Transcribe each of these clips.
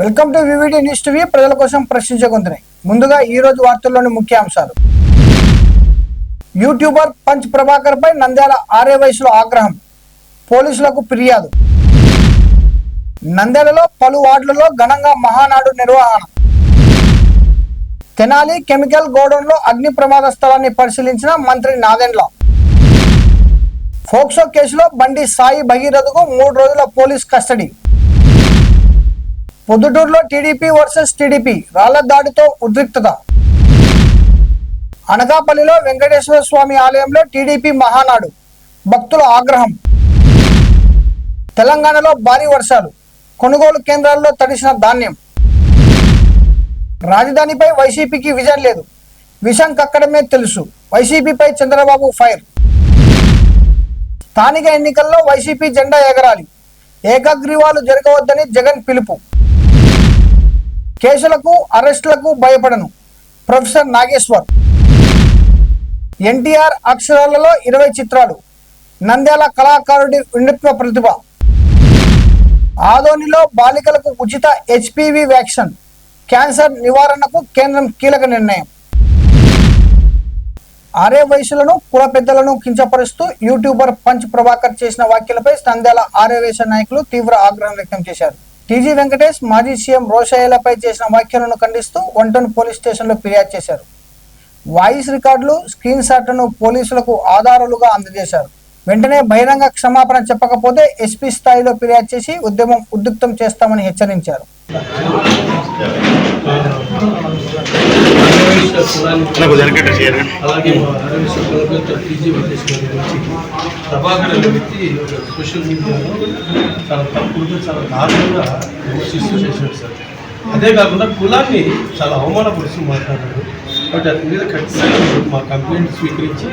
Welcome to VVD news TV. ప్రజల కోసం ప్రశ్నించే గొంతుని. ముందుగా ఈ రోజు వార్తల్లోని ముఖ్య అంశాలు. యూట్యూబర్ పంచ్ ప్రభాకర్ పై నంద్యాల ఆర్ఏ వయసులో ఆగ్రహం, పోలీసులకు ఫిర్యాదు. నంద్యాలలో పలు వార్డులలో ఘనంగా మహానాడు నిర్వహణ. తెనాలి కెమికల్ గోడౌన్లో అగ్ని ప్రమాద స్థలాన్ని పరిశీలించిన మంత్రి నాదెండ్ల. ఫోక్సో కేసులో బండి సాయి భగీరథకు 3 రోజుల పోలీస్ కస్టడీ. పొద్దుటూరులో టీడీపీ వర్సెస్ టీడీపీ రాళ్ల దాడితో ఉద్రిక్తత. అనకాపల్లిలో వెంకటేశ్వర స్వామి ఆలయంలో టీడీపీ మహానాడు, భక్తుల ఆగ్రహం. తెలంగాణలో భారీ వర్షాలు, కొనుగోలు కేంద్రాల్లో తడిసిన ధాన్యం. రాజధానిపై వైసీపీకి విజన్ లేదు, విషం కక్కడమే తెలుసు, వైసీపీపై చంద్రబాబు ఫైర్. స్థానిక ఎన్నికల్లో వైసీపీ జెండా ఎగరాలి, ఏకగ్రీవాలు జరగవద్దని జగన్ పిలుపు. కేసులకు అరెస్టులకు భయపడను, ప్రొఫెసర్ నాగేశ్వర్. ఎన్టీఆర్ అక్షరాలలో 20 చిత్రాలు, నంద్యాల కళాకారుడి వినూత్న ప్రతిభ. ఆదోనిలో బాలికలకు ఉచిత హెచ్పివి వ్యాక్సిన్, క్యాన్సర్ నివారణకు కేంద్రం కీలక నిర్ణయం. ఆర్ఏ వయసులను కుల పెద్దలను కించపరుస్తూ యూట్యూబర్ పంచ్ ప్రభాకర్ చేసిన వ్యాఖ్యలపై నంద్యాల ఆర్ఏ వయసు నాయకులు తీవ్ర ఆగ్రహం వ్యక్తం చేశారు. టీజీ వెంకటేష్ మాజీ సీఎం రోషయ్యలపై చేసిన వ్యాఖ్యలను ఖండిస్తూ 1 టౌన్ పోలీస్ స్టేషన్లో ఫిర్యాదు చేశారు. వాయిస్ రికార్డులు, స్క్రీన్ షాట్లను పోలీసులకు ఆధారాలుగా అందజేశారు. వెంటనే బహిరంగ క్షమాపణ చెప్పకపోతే ఎస్పీ స్థాయిలో ఫిర్యాదు చేసి ఉద్యమం ఉద్రిక్తం చేస్తామని హెచ్చరించారు. ప్రభాకర్ అనే వ్యక్తి సోషల్ మీడియాలో చాలా తప్పుడుగా చాలా దారుణంగా విమర్శిస్తూ చేశాడు సార్. అదే కాకుండా కులాన్ని చాలా అవమానపరుస్తూ మాట్లాడాడు. బట్ అతని మీద ఖచ్చితంగా మా కంప్లైంట్ స్వీకరించి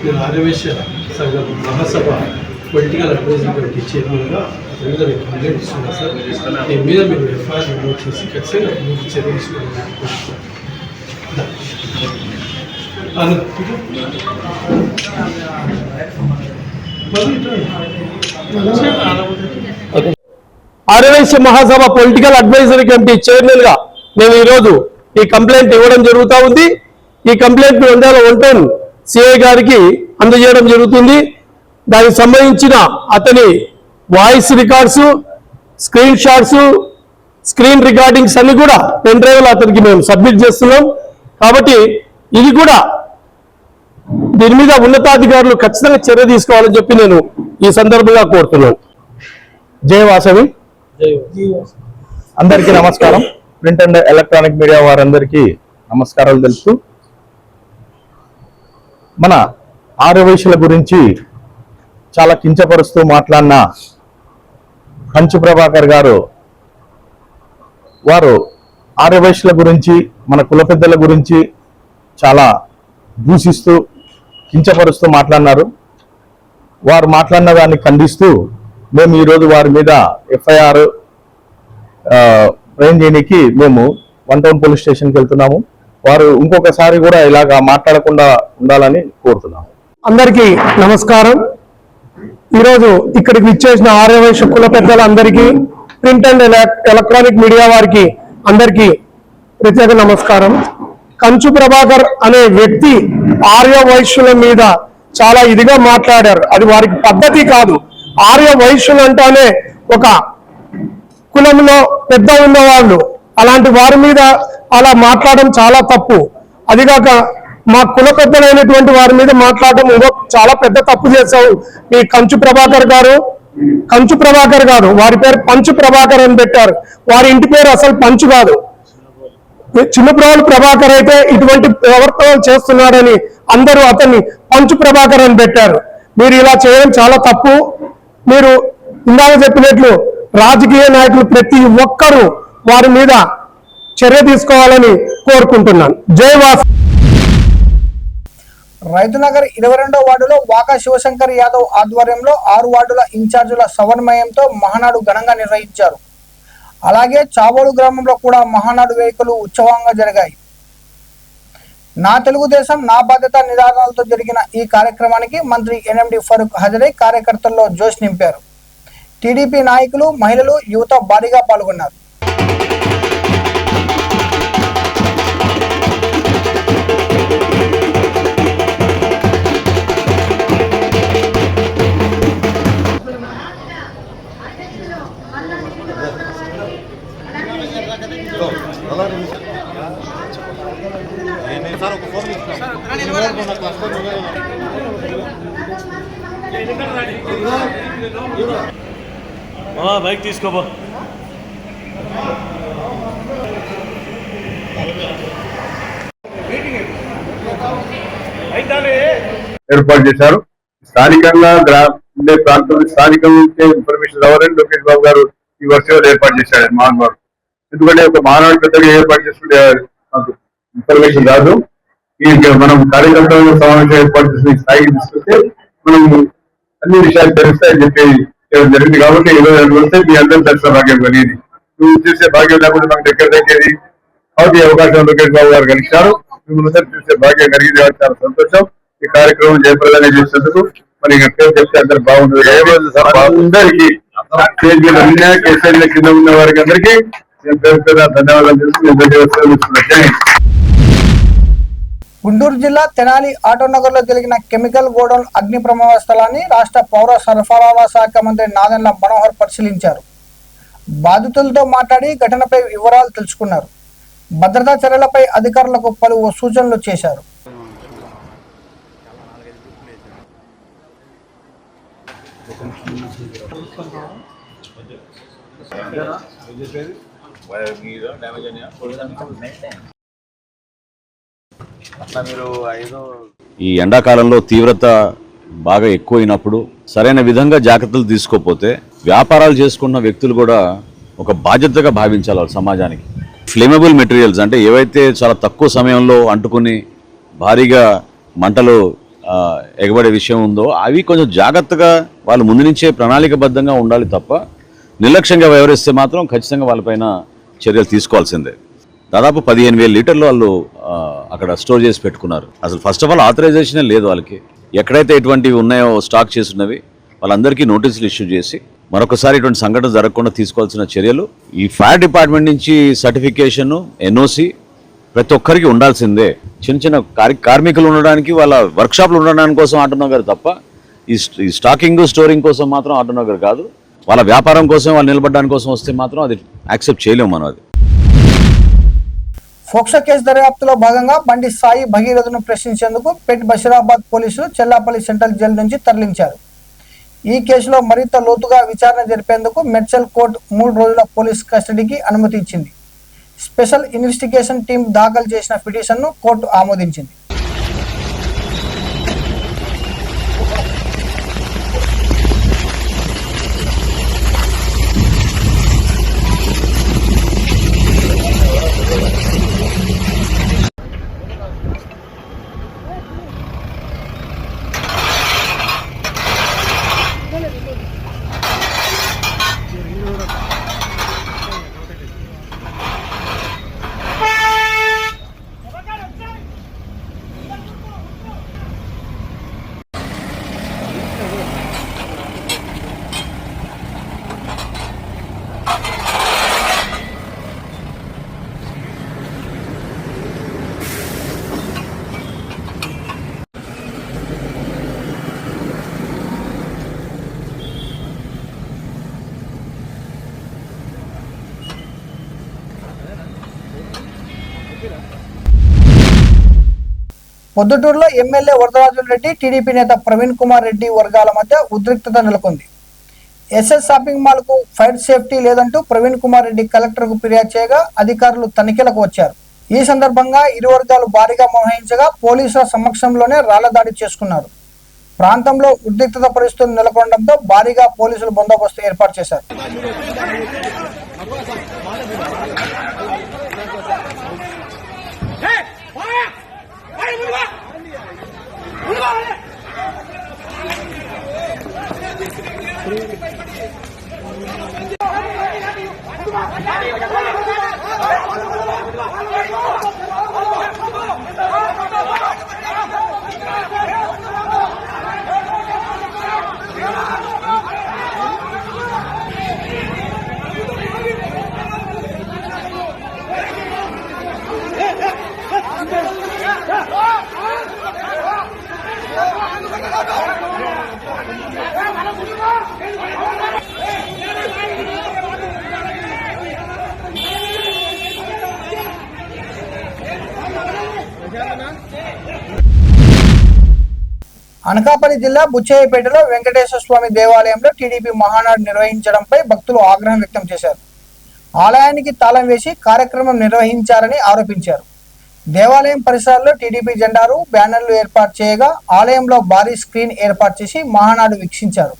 నేను ఆర్యవైశ్య సంఘం మహాసభ పొలిటికల్ అడ్వైజరీ కమిటీ చైర్మన్గా అతని మీద నేను కంప్లైంట్ ఇస్తున్నాను సార్. దీని మీద మీరు ఎఫ్ఐఆర్ నమోదు చేసి ఖచ్చితంగా మీరు చర్య తీసుకోవాలని ఆర్యవైశ్య మహాసభ పొలిటికల్ అడ్వైజరీ కమిటీ చైర్మన్ గా నేను ఈరోజు ఈ కంప్లైంట్ ఇవ్వడం జరుగుతూ ఉంది. ఈ కంప్లైంట్ 1 టౌన్ సిఐ గారికి అందజేయడం జరుగుతుంది. దానికి సంబంధించిన అతని voice records, screen shots, screen recordings అన్ని కూడా పెన్ డ్రైవ్లో అతనికి మేము సబ్మిట్ చేస్తున్నాం. కాబట్టి ఇది కూడా దీని మీద ఉన్నతాధికారులు ఖచ్చితంగా చర్య తీసుకోవాలని చెప్పి నేను ఈ సందర్భంగా కోరుతున్నాను. జై వాసవి. అందరికీ నమస్కారం. ప్రింట్ అండ్ ఎలక్ట్రానిక్ మీడియా వారందరికీ నమస్కారాలు తెలుపుతూ, మన ఆర్యవైశ్యుల గురించి చాలా కించపరుస్తూ మాట్లాడిన పంచ్ ప్రభాకర్ గారు వారు ఆర్యవైశ్యుల గురించి, మన కుల పెద్దల గురించి చాలా దూషిస్తూ కించపరుస్తూ మాట్లాడినారు. వారు మాట్లాడిన దాన్ని ఖండిస్తూ మేము ఈరోజు వారి మీద ఎఫ్ఐఆర్ ఫ్రేమ్ చేయడానికి మేము 1 టౌన్ పోలీస్ స్టేషన్కి వెళ్తున్నాము. వారు ఇంకొకసారి కూడా ఇలాగా మాట్లాడకుండా ఉండాలని కోరుతున్నాము. అందరికీ నమస్కారం. ఈరోజు ఇక్కడికి విచ్చేసిన ఆర్యవైశ్య కుల పెద్దలందరికీ, ప్రింట్ అండ్ ఎలక్ట్రానిక్ మీడియా వారికి అందరికీ ప్రత్యేక నమస్కారం. కంచు ప్రభాకర్ అనే వ్యక్తి ఆర్యవైశ్యుల మీద చాలా ఇదిగా మాట్లాడారు. అది వారికి పద్ధతి కాదు. ఆర్యవైశ్యులు అంటేనే ఒక కులంలో పెద్ద ఉన్నవాళ్ళు, అలాంటి వారి మీద అలా మాట్లాడడం చాలా తప్పు. అదిగాక మా కుల పెద్దలైనటువంటి వారి మీద మాట్లాడడం చాలా పెద్ద తప్పు చేశావు. మీ కంచు ప్రభాకర్ గారు వారి పేరు పంచు ప్రభాకర్ అని పెట్టారు. వారి ఇంటి పేరు అసలు పంచు కాదు. చిన్నప్రావులు ప్రభాకర్ అయితే ఇటువంటి ప్రవర్తనలు చేస్తున్నాడని అందరూ అతన్ని పంచు ప్రభాకర్ అని పెట్టారు. మీరు ఇలా చేయడం చాలా తప్పు. మీరు ఇందాక చెప్పినట్లు రాజకీయ నాయకులు ప్రతి ఒక్కరూ వారి మీద చర్య తీసుకోవాలని కోరుకుంటున్నాను. జై వాస్. రైతునగర్ 22వ వార్డులో వాకా శివశంకర్ యాదవ్ ఆధ్వర్యంలో 6 వార్డుల ఇన్ఛార్జీల సమన్వయంతో మహానాడు ఘనంగా నిర్వహించారు. అలాగే చావోలు గ్రామంలో కూడా మహానాడు వేడుకలు ఉత్సవంగా జరిగాయి. నా తెలుగుదేశం నా బాధ్యత నిదానాలతో జరిగిన ఈ కార్యక్రమానికి మంత్రి ఎన్ఎండి ఫరూక్ హాజరై కార్యకర్తల్లో జోష్ నింపారు. టీడీపీ నాయకులు, మహిళలు, యువత భారీగా పాల్గొన్నారు. బైక్ తీసుకోబో. ఏర్పాటు చేశారు. స్థానికంగా ఉండే ప్రాంతం స్థానికంగా ఇన్ఫర్మేషన్ రావాలని లోకేష్ బాబు గారు ఈ వర్షాలు ఏర్పాటు చేశారు మహానాడు. ఎందుకంటే ఒక మహానాడు పెద్దగా ఏర్పాటు చేసుకుంటే మాకు ఇన్ఫర్మేషన్ రాదు. ఈ మనం కార్యకర్తల సమావేశం ఏర్పాటు చేసిన స్థాయికి తీసుకొస్తే మనం అన్ని విషయాలు తెలుస్తాయని చెప్పి జరిగింది. కాబట్టి 22 వస్తే మీ అందరూ దర్శన భాగ్యం కలిగింది. నువ్వు చూసే భాగ్యం లేకుండా మనకు దగ్గర దగ్గర కాబట్టి ఈ అవకాశం లోకేష్ బాబు గారు కలిగించారు. మిమ్మల్ని చూసే భాగ్యం కలిగింది కాబట్టి చాలా సంతోషం. ఈ కార్యక్రమం జయప్రదంగా చేసినందుకు మరి పేరు చెప్తే అందరు బాగుంటుంది. అందరికీ కేసీఆర్ కింద ఉన్న వారికి అందరికీ నేను పేరు పేరు ధన్యవాదాలు తెలుసు. గుంటూరు జిల్లా తెనాలి ఆటోనగర్ లో జరిగిన కెమికల్ గోడౌన్ అగ్ని ప్రమాద స్థలాన్ని రాష్ట్ర పౌర సరఫరాల శాఖ మంత్రి నాదెండ్ల మనోహర్ పరిశీలించారు. బాధితులతో మాట్లాడి ఘటనపై వివరాలు తెలుసుకున్నారు. భద్రతా చర్యలపై అధికారులకు పలు సూచనలు చేశారు. ఈ ఎండాకాలంలో తీవ్రత బాగా ఎక్కువైనప్పుడు సరైన విధంగా జాగ్రత్తలు తీసుకోకపోతే వ్యాపారాలు చేసుకున్న వ్యక్తులు కూడా ఒక బాధ్యతగా భావించాలి సమాజానికి. ఫ్లేమబుల్ మెటీరియల్స్ అంటే ఏవైతే చాలా తక్కువ సమయంలో అంటుకుని భారీగా మంటలు ఎగబడే విషయం ఉందో అవి కొంచెం జాగ్రత్తగా వాళ్ళు ముందు నుంచే ప్రణాళికబద్ధంగా ఉండాలి తప్ప నిర్లక్ష్యంగా వ్యవహరిస్తే మాత్రం ఖచ్చితంగా వాళ్ళపైన చర్యలు తీసుకోవాల్సిందే. దాదాపు 15,000 లీటర్లు వాళ్ళు అక్కడ స్టోర్ చేసి పెట్టుకున్నారు. అసలు ఫస్ట్ ఆఫ్ ఆల్ ఆథరైజేషనే లేదు వాళ్ళకి. ఎక్కడైతే ఇటువంటివి ఉన్నాయో స్టాక్ చేసినవి వాళ్ళందరికీ నోటీసులు ఇష్యూ చేసి మరొకసారి ఇటువంటి సంఘటన జరగకుండా తీసుకోవాల్సిన చర్యలు. ఈ ఫైర్ డిపార్ట్మెంట్ నుంచి సర్టిఫికేషన్, ఎన్ఓసి ప్రతి ఒక్కరికి ఉండాల్సిందే. చిన్న చిన్న కార్మికులు ఉండడానికి వాళ్ళ వర్క్షాప్లు ఉండడానికి కోసం ఆటోనగర్ తప్ప ఈ స్టాకింగ్ స్టోరింగ్ కోసం మాత్రం ఆటోనగర్ కాదు. వాళ్ళ వ్యాపారం కోసం వాళ్ళు నిలబడడానికి కోసం వస్తే మాత్రం అది యాక్సెప్ట్ చేయలేము మనం. అది ఫోక్సో కేసు దర్యాప్తులో భాగంగా బండి సాయి భగీరథను ప్రశ్నించేందుకు పెట్ బషీరాబాద్ పోలీసులు చెల్లాపల్లి సెంట్రల్ జైలు నుంచి తరలించారు. ఈ కేసులో మరింత లోతుగా విచారణ జరిపేందుకు మెడ్చల్ కోర్టు 3 రోజుల పోలీస్ కస్టడీకి అనుమతి ఇచ్చింది. స్పెషల్ ఇన్వెస్టిగేషన్ టీం దాఖలు చేసిన పిటిషన్ను కోర్టు ఆమోదించింది. పొద్దుటూరులో ఎమ్మెల్యే వరదరాజుల రెడ్డి, టీడీపీ నేత ప్రవీణ్ కుమార్ రెడ్డి వర్గాల మధ్య ఉద్రిక్తత నెలకొంది. ఎస్ఎస్ షాపింగ్ మాల్ కు ఫైర్ సేఫ్టీ లేదంటూ ప్రవీణ్ కుమార్ రెడ్డి కలెక్టర్ కు ఫిర్యాదు చేయగా అధికారులు తనిఖీలకు వచ్చారు. ఈ సందర్భంగా ఇరు వర్గాలు భారీగా మోహరించగా పోలీసుల సమక్షంలోనే రాళ్ల దాడి చేసుకున్నారు. ప్రాంతంలో ఉద్రిక్తత పరిస్థితులు నెలకొనడంతో భారీగా పోలీసులు బందోబస్తు ఏర్పాటు చేశారు. అనకాపల్లి జిల్లా బుచ్చయ్యపేటలో వెంకటేశ్వర స్వామి దేవాలయంలో టీడీపీ మహానాడు నిర్వహించడంపై భక్తులు ఆగ్రహం వ్యక్తం చేశారు. ఆలయానికి తాళం వేసి కార్యక్రమం నిర్వహించారని ఆరోపించారు. దేవాలయం పరిసరాల్లో టీడీపీ జెండాలు, బ్యానర్లు ఏర్పాటు చేయగా ఆలయంలో భారీ స్క్రీన్ ఏర్పాటు చేసి మహానాడు వీక్షించారు.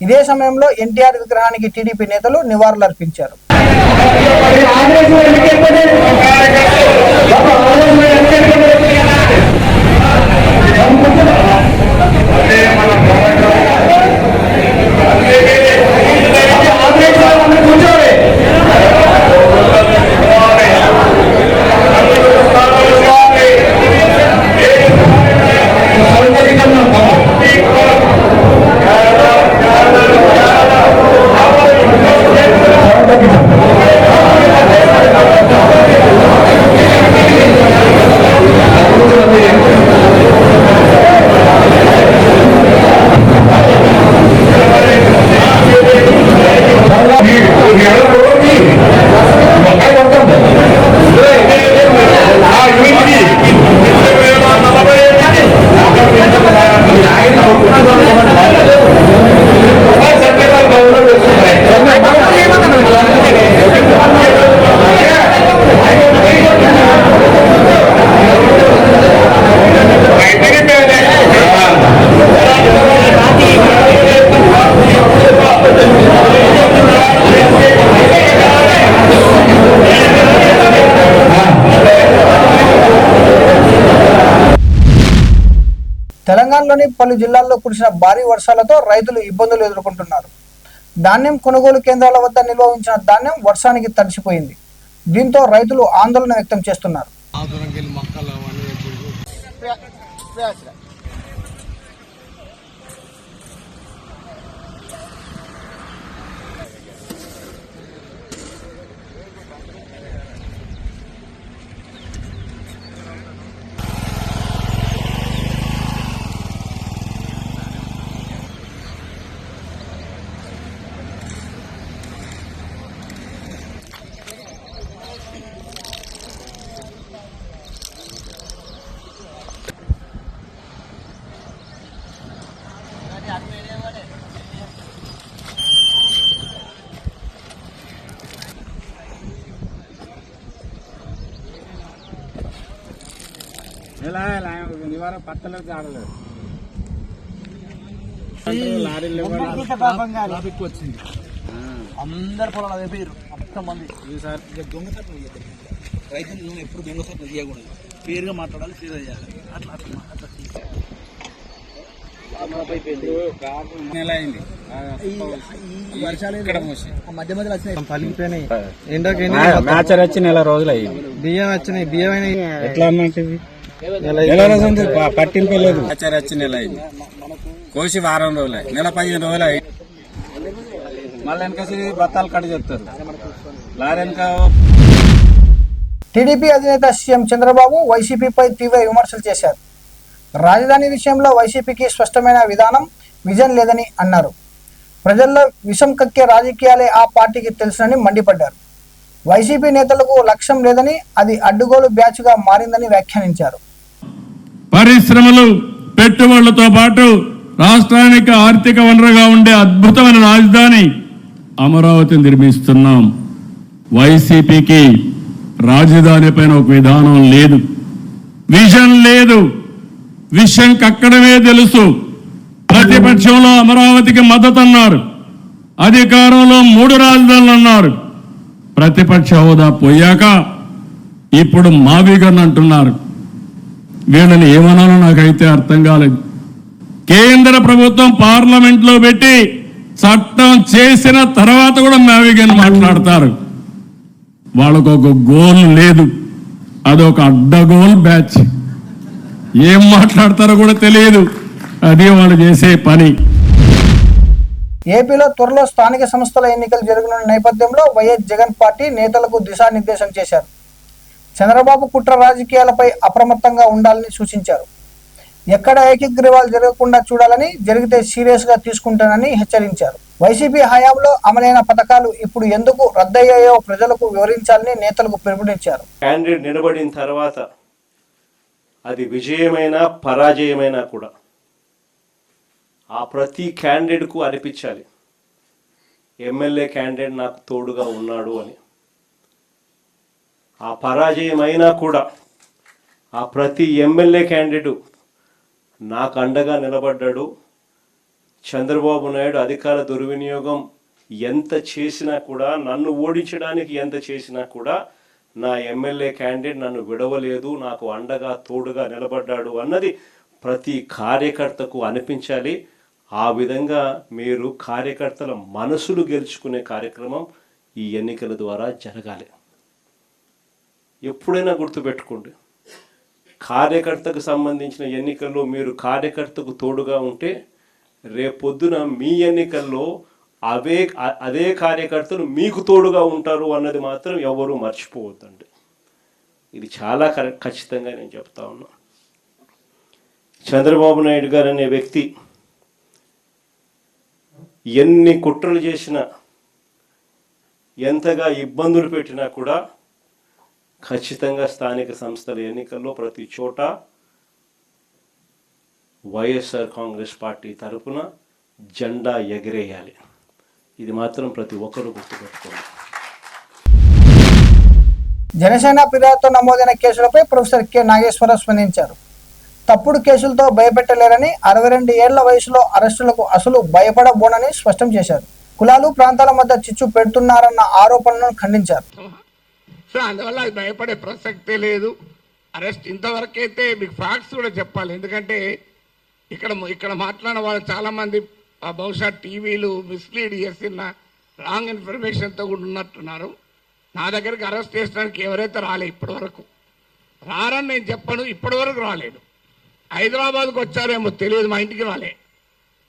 ఇదే సమయంలో ఎన్టీఆర్ విగ్రహానికి టీడీపీ నేతలు నివాళులర్పించారు. తెలంగాణలోని పలు జిల్లాల్లో కురిసిన భారీ వర్షాలతో రైతులు ఇబ్బందులు ఎదుర్కొంటున్నారు. ధాన్యం కొనుగోలు కేంద్రాల వద్ద నిల్వ ఉంచిన ధాన్యం వర్షానికి తడిసిపోయింది. దీంతో రైతులు ఆందోళన వ్యక్తం చేస్తున్నారు. అందరు పొలాలు అదే పేరు మొత్తం మంది ఈసారి దొంగతనం రైతులు ఎప్పుడు దొంగతనం చేయకూడదు, పేరుగా మాట్లాడాలి, క్లియర్ చేయాలి. అట్లా అట్లా అట్లా నెల అయింది వర్షాలు మధ్య మధ్యలో వచ్చినాయి, పలిగిపోయినాయి. మ్యాచ్ వచ్చి నెల రోజులు అయ్యింది. బియ్యం వచ్చినాయి, బియ్యం అయినాయి. ఎట్లా అన్నట్టు నెల రోజు పట్టింపలేదు. మ్యాచ్ వచ్చి నెల అయింది, కోసి వారం రోజులు, నెల 15 రోజులు అయ్యింది. మళ్ళీ వెనకేసి బత్తాలు కట్ చెప్తారు. టీడీపీ అధినేత సీఎం చంద్రబాబు వైసీపీపై తీవ్ర విమర్శలు చేశారు. రాజధాని విషయంలో వైసీపీకి స్పష్టమైన విజన్ లేదని అన్నారు. ప్రజల్లో విషం కక్కే రాజకీయాలే ఆ పార్టీకి తెలుసునని మండిపడ్డారు. వైసీపీ నేతలకు లక్ష్యం లేదని, అది అడ్డుగోలు బ్యాచ్ గా మారిందని వ్యాఖ్యానించారు. పరిశ్రమలు, పెట్టుబడులతో పాటు రాష్ట్రానికి ఆర్థిక వనరుగా ఉండే అద్భుతమైన రాజధాని అమరావతిని నిర్మిస్తున్నాం. వైసీపీకి రాజధాని పైన ఒక విధానం లేదు, విజన్ లేదు. విషయం కక్కడమే తెలుసు. ప్రతిపక్షంలో అమరావతికి మద్దతు అన్నారు, అధికారంలో 3 రాజధానులు అన్నారు. ప్రతిపక్ష హోదా పోయాక ఇప్పుడు మావిగన్ అంటున్నారు. వీళ్ళని ఏమనాలో నాకైతే అర్థం కాలేదు. కేంద్ర ప్రభుత్వం పార్లమెంట్లో పెట్టి చట్టం చేసిన తర్వాత కూడా మావిగన్ మాట్లాడతారు. వాళ్ళకు ఒక గోల్ లేదు, అదొక అడ్డగోల్ బ్యాచ్. ఏం మాట్లాడతారో కూడా తెలియదు, అదే వాళ్ళు చేసే పని. ఏపీలో త్వరలో స్థానిక సంస్థల ఎన్నికలు జరగనున్న నేపథ్యంలో వైఎస్ జగన్ పార్టీ నేతలకు దిశానిర్దేశం చేశారు. చంద్రబాబు కుట్ర రాజకీయాలపై అప్రమత్తంగా ఉండాలని సూచించారు. ఎక్కడ ఏకగ్రీవాలు జరగకుండా చూడాలని, జరిగితే సీరియస్ గా తీసుకుంటానని హెచ్చరించారు. వైసీపీ హయాంలో అమలైన పథకాలు ఇప్పుడు ఎందుకు రద్దయ్యాయో ప్రజలకు వివరించాలని నేతలకు పిలుపునిచ్చారు. క్యాండిడేట్ నిలబడిన తర్వాత అది విజయమైనా పరాజయమైనా కూడా ఆ ప్రతి క్యాండిడేట్కు అనిపించాలి ఎమ్మెల్యే క్యాండిడేట్ నాకు తోడుగా ఉన్నాడు అని. ఆ పరాజయం అయినా కూడా ఆ ప్రతి ఎమ్మెల్యే క్యాండిడేట్ నాకు అండగా నిలబడ్డాడు. చంద్రబాబు నాయుడు అధికార దుర్వినియోగం ఎంత చేసినా కూడా, నన్ను ఓడించడానికి ఎంత చేసినా కూడా నా ఎమ్మెల్యే క్యాండిడేట్ నన్ను విడవలేదు, నాకు అండగా తోడుగా నిలబడ్డాడు అన్నది ప్రతి కార్యకర్తకు అనిపించాలి. ఆ విధంగా మీరు కార్యకర్తల మనసులు గెలుచుకునే కార్యక్రమం ఈ ఎన్నికల ద్వారా జరగాలి. ఎప్పుడైనా గుర్తుపెట్టుకోండి, కార్యకర్తకు సంబంధించిన ఎన్నికల్లో మీరు కార్యకర్తకు తోడుగా ఉంటే రేపొద్దున మీ ఎన్నికల్లో అదే కార్యకర్తలు మీకు తోడుగా ఉంటారు అన్నది మాత్రం ఎవరు మర్చిపోవద్దండి. ఇది చాలా ఖచ్చితంగా నేను చెప్తా ఉన్నా. చంద్రబాబు నాయుడు గారు అనే వ్యక్తి ఎన్ని కుట్రలు చేసినా, ఎంతగా ఇబ్బందులు పెట్టినా కూడా ఖచ్చితంగా స్థానిక సంస్థల ఎన్నికల్లో ప్రతి చోట వైఎస్ఆర్ కాంగ్రెస్ పార్టీ తరఫున జెండా ఎగిరేయాలి. ఇది మాత్రం ప్రతి ఒక్కరూ గుర్తుపెట్టుకోవాలి. జనసేన ఫిర్యాదుతో నమోదైన కేసులపై ప్రొఫెసర్ కె నాగేశ్వరరావు స్పందించారు. తప్పుడు కేసులతో భయపెట్టలేరని, 62 ఏళ్ల వయసులో అరెస్టులకు అసలు భయపడబోనని స్పష్టం చేశారు. కులాలు ప్రాంతాల మధ్య చిచ్చు పెడుతున్నారన్న ఆరోపణలను ఖండించారు. సో అందువల్ల అది భయపడే ప్రసక్తే లేదు. అరెస్ట్ ఇంతవరకైతే మీకు ఫ్యాక్ట్స్ కూడా చెప్పాలి. ఎందుకంటే ఇక్కడ మాట్లాడిన వాళ్ళు చాలామంది బహుశా టీవీలు మిస్లీడ్ చేసిన రాంగ్ ఇన్ఫర్మేషన్తో కూడా ఉన్నట్టున్నారు. నా దగ్గరికి అరెస్ట్ చేసడానికి ఎవరైతే రాలే ఇప్పటి వరకు, రారని నేను చెప్పను, ఇప్పటి వరకు రాలేదు. హైదరాబాద్కు వచ్చారేమో తెలియదు, మా ఇంటికి రాలే.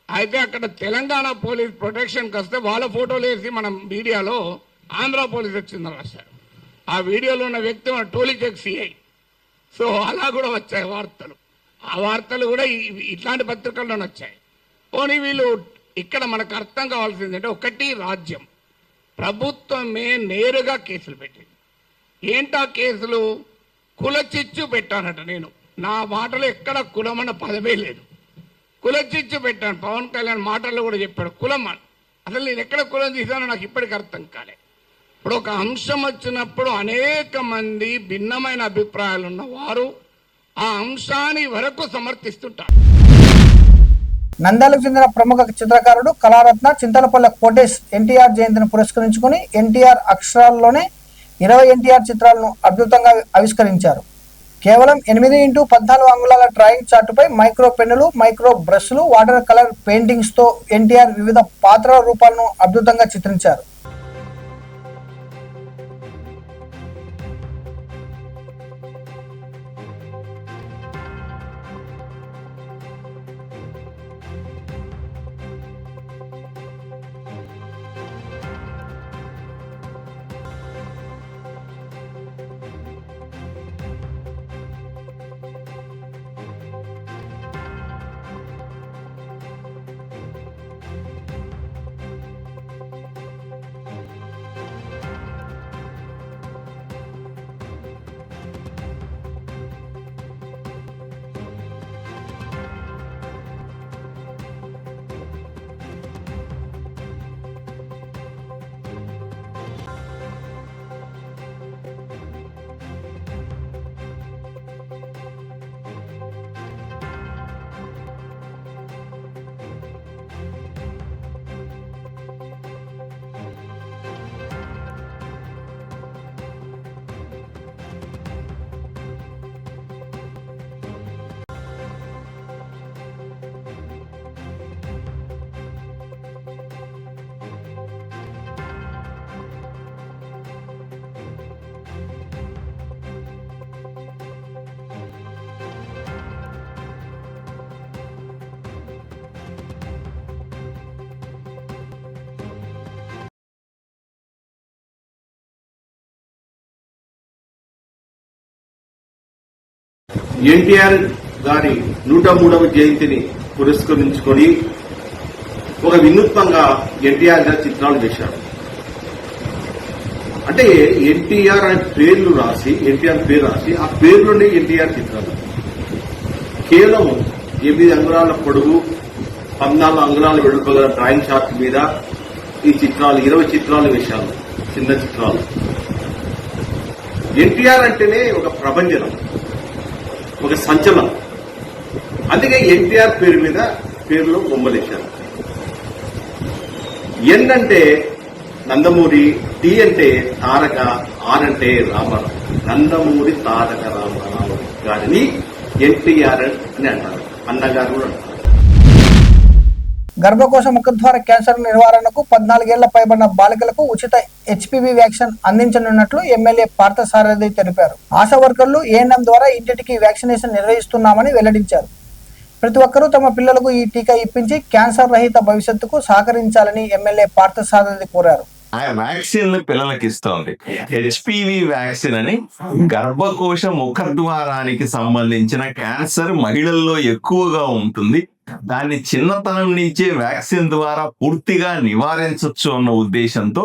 అయితే అక్కడ తెలంగాణ పోలీస్ ప్రొటెక్షన్కి వస్తే వాళ్ళ ఫోటోలు వేసి మనం మీడియాలో ఆంధ్ర పోలీస్ వచ్చిందని రాశారు. ఆ వీడియోలో ఉన్న వ్యక్తి మన టోలీచెక్ సిఐ. సో అలా కూడా వచ్చాయి వార్తలు. ఆ వార్తలు కూడా ఇట్లాంటి పత్రికల్లోనే వచ్చాయి. పోనీ వీళ్ళు ఇక్కడ మనకు అర్థం కావాల్సింది అంటే, ఒకటి రాజ్యం ప్రభుత్వమే నేరుగా కేసులు పెట్టింది. ఏంటా కేసులు? కులచిచ్చు పెట్టానట. నేను నా మాటలు ఎక్కడ కులమన్న పదమే లేదు. కులచిచ్చు పెట్టాను. పవన్ కళ్యాణ్ మాటల్లో కూడా చెప్పాడు కులం అని. అసలు నేను ఎక్కడ కులం తీసానో నాకు ఇప్పటికి అర్థం కాలే. ఇప్పుడు ఒక అంశం వచ్చినప్పుడు అనేక మంది భిన్నమైన అభిప్రాయాలు ఉన్నవారు ఆ అంశాన్ని వరకు సమర్థిస్తుంటారు. నంద్యాలకు చెందిన ప్రముఖ చిత్రకారుడు కళారత్న చింతలపల్లె కోటేష్ ఎన్టీఆర్ జయంతిని పురస్కరించుకుని ఎన్టీఆర్ అక్షరాల్లోనే 20 ఎన్టీఆర్ చిత్రాలను అద్భుతంగా ఆవిష్కరించారు. కేవలం 8x14 అంగుళాల డ్రాయింగ్ చార్టుపై మైక్రో పెన్నులు, మైక్రో బ్రష్లు, వాటర్ కలర్ పెయింటింగ్స్ తో ఎన్టీఆర్ వివిధ పాత్రల రూపాలను అద్భుతంగా చిత్రించారు. ఎన్టీఆర్ గారి 103వ జయంతిని పురస్కరించుకొని ఒక వినూత్నంగా ఎన్టీఆర్ గారి చిత్రాలు చేశారు. అంటే ఎన్టీఆర్ అనే పేర్లు రాసి, ఎన్టీఆర్ పేరు రాసి, ఆ పేర్లోనే ఎన్టీఆర్ చిత్రాలు. కేవలం 8 అంగుళాల పొడవు, 14 అంగుళాల వెడల్పు గల డ్రాయింగ్ చార్ట్ మీద ఈ చిత్రాలు 20 చిత్రాలు వేశాను, చిన్న చిత్రాలు. ఎన్టీఆర్ అంటేనే ఒక ప్రభంజనం, ఒక సంచలనం. అందుకే ఎన్టీఆర్ పేరులో బొమ్మలేశారు. ఎన్ అంటే నందమూరి, టి అంటే తారక, ఆర్ అంటే రామారావు. నందమూరి తారక రామారావు గారిని ఎన్టీఆర్ అని అంటారు, అన్నగారు అంటారు. గర్భకోశ ముఖద్వార క్యాన్సర్ నివారణకు 14 ఏళ్ల పైబడిన బాలికలకు ఉచిత హెచ్పివి వ్యాక్సిన్ అందించనున్నట్లు ఎమ్మెల్యే పార్థసారథి తెలిపారు. ఆశా వర్కర్లు ఏఎన్ఎం ద్వారా ఇంటింటికి వ్యాక్సినేషన్ నిర్వహిస్తున్నామని వెల్లడించారు. ప్రతి ఒక్కరూ తమ పిల్లలకు ఈ టీకా ఇప్పించి క్యాన్సర్ రహిత భవిష్యత్తుకు సహకరించాలని ఎమ్మెల్యే పార్థసారథి కోరారు. ఆ వ్యాక్సిన్ పిల్లలకి ఇస్తోంది. హెచ్పివి వ్యాక్సిన్ అని గర్భకోశ ముఖద్వారానికి సంబంధించిన క్యాన్సర్ మహిళల్లో ఎక్కువగా ఉంటుంది. దాన్ని చిన్నతనం నుంచే వ్యాక్సిన్ ద్వారా పూర్తిగా నివారించవచ్చు అన్న ఉద్దేశంతో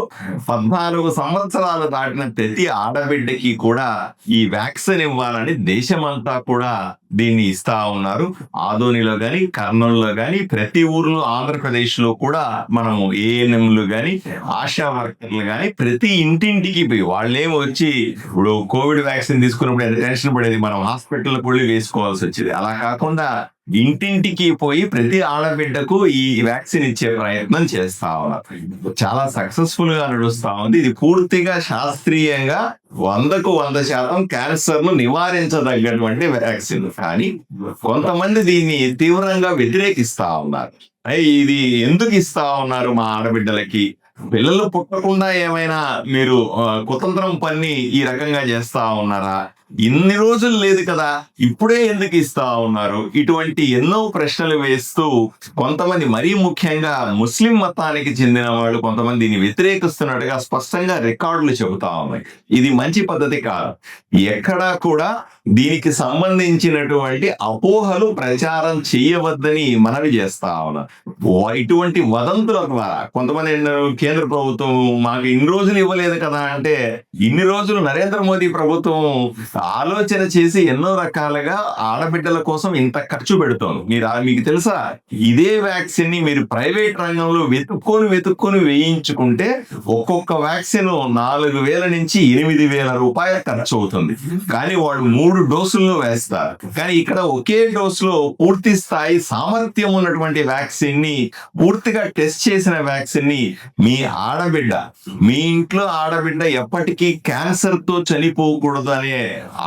14 సంవత్సరాలు దాటిన ప్రతి ఆడబిడ్డకి కూడా ఈ వ్యాక్సిన్ ఇవ్వాలని దేశమంతా కూడా దీన్ని ఇస్తా ఉన్నారు. ఆదోనిలో గాని, కర్నూలులో గాని, ప్రతి ఊర్లో ఆంధ్రప్రదేశ్ లో కూడా మనం ఏఎన్ఎంలు గాని, ఆశా వర్కర్లు గాని ప్రతి ఇంటింటికి పోయి వాళ్ళేమో వచ్చి ఇప్పుడు కోవిడ్ వ్యాక్సిన్ తీసుకున్నప్పుడు ఎంత టెన్షన్ పడేది, మనం హాస్పిటల్కి వెళ్ళి వేసుకోవాల్సి వచ్చేది. అలా కాకుండా ఇంటింటికి పోయి ప్రతి ఆడబిడ్డకు ఈ వ్యాక్సిన్ ఇచ్చే ప్రయత్నం చేస్తా ఉన్నారు. చాలా సక్సెస్ఫుల్ గా నడుస్తా ఉంది. ఇది పూర్తిగా శాస్త్రీయంగా 100కు 100% క్యాన్సర్ ను నివారించదగ్గటువంటి వ్యాక్సిన్. కానీ కొంతమంది దీన్ని తీవ్రంగా వ్యతిరేకిస్తా ఉన్నారు. ఇది ఎందుకు ఇస్తా ఉన్నారు మా ఆడబిడ్డలకి? పిల్లలు పుట్టకుండా ఏమైనా మీరు కుతంత్రం పన్ని ఈ రకంగా చేస్తా ఉన్నారా? ఇన్ని రోజులు లేదు కదా, ఇప్పుడే ఎందుకు ఇస్తా ఉన్నారు? ఇటువంటి ఎన్నో ప్రశ్నలు వేస్తూ కొంతమంది, మరీ ముఖ్యంగా ముస్లిం మతానికి చెందిన వాళ్ళు కొంతమంది దీన్ని వ్యతిరేకిస్తున్నట్టుగా స్పష్టంగా రికార్డులు చెబుతా ఉన్నాయి. ఇది మంచి పద్ధతి కాదు. ఎక్కడా కూడా దీనికి సంబంధించినటువంటి అపోహలు ప్రచారం చేయవద్దని మనవి చేస్తా ఉన్నారు. ఇటువంటి వదంతుల ద్వారా కొంతమంది కేంద్ర ప్రభుత్వం మాకు ఇన్ని రోజులు ఇవ్వలేదు కదా అంటే, ఇన్ని రోజులు నరేంద్ర మోదీ ప్రభుత్వం ఆలోచన చేసి ఎన్నో రకాలుగా ఆడబిడ్డల కోసం ఇంత ఖర్చు పెడుతోంది. మీకు తెలుసా, ఇదే వ్యాక్సిన్ ని మీరు ప్రైవేట్ రంగంలో వెతుక్కొని వేయించుకుంటే ఒక్కొక్క వ్యాక్సిన్ 4,000 నుంచి 8,000 రూపాయలు ఖర్చు అవుతుంది. కానీ వాళ్ళు 3 డోసుల్లో వేస్తారు. కానీ ఇక్కడ ఒకే డోసులో పూర్తి స్థాయి సామర్థ్యం ఉన్నటువంటి వ్యాక్సిన్ ని, పూర్తిగా టెస్ట్ చేసిన వ్యాక్సిన్ ని మీ ఇంట్లో ఆడబిడ్డ ఎప్పటికీ క్యాన్సర్ తో చనిపోకూడదు అనే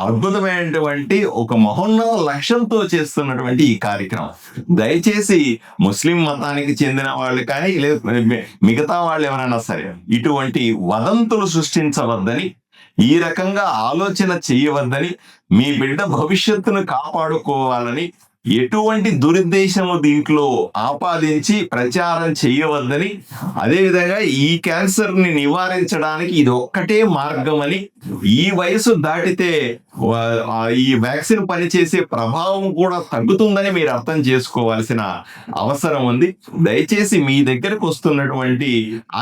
అద్భుతమైనటువంటి ఒక మహోన్నత లక్ష్యంతో చేస్తున్నటువంటి ఈ కార్యక్రమం. దయచేసి ముస్లిం మతానికి చెందిన వాళ్ళు కానీ, లేదా మిగతా వాళ్ళు ఎవరైనా సరే ఇటువంటి వదంతులు సృష్టించవద్దని, ఈ రకంగా ఆలోచన చేయవద్దని, మీ బిడ్డ భవిష్యత్తును కాపాడుకోవాలని ఎటువంటి దురుద్దేశము దీంట్లో ఆపాదించి ప్రచారం చేయవద్దని, అదేవిధంగా ఈ క్యాన్సర్ ని నివారించడానికి ఇది ఒక్కటే మార్గం అని, ఈ వయసు దాటితే ఈ వ్యాక్సిన్ పనిచేసే ప్రభావం కూడా తగ్గుతుందని మీరు అర్థం చేసుకోవాల్సిన అవసరం ఉంది. దయచేసి మీ దగ్గరకు వస్తున్నటువంటి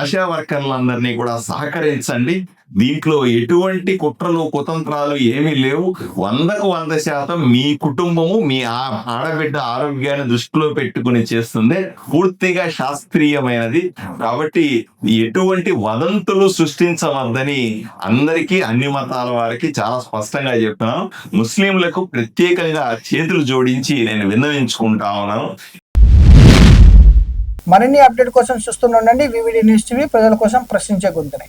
ఆశా వర్కర్లందరినీ కూడా సహకరించండి. దీంట్లో ఎటువంటి కుట్రలు కుతంత్రాలు ఏమీ లేవు. 100కు 100% మీ కుటుంబము, మీ ఆడబిడ్డ ఆరోగ్యాన్ని దృష్టిలో పెట్టుకుని చేస్తుంది. పూర్తిగా శాస్త్రీయమైనది. కాబట్టి ఎటువంటి వదంతులు సృష్టించవద్దని అందరికీ, అన్ని మతాల వారికి చాలా స్పష్టంగా చెప్తున్నాను. ముస్లింలకు ప్రత్యేకంగా చేతులు జోడించి నేను విన్నవించుకుంటా ఉన్నాను. మరిన్ని అప్డేట్ కోసం చూస్తూనే ఉండండి వివిడి న్యూస్ టీవీ, ప్రజల కోసం ప్రశ్నించే గొంతుని.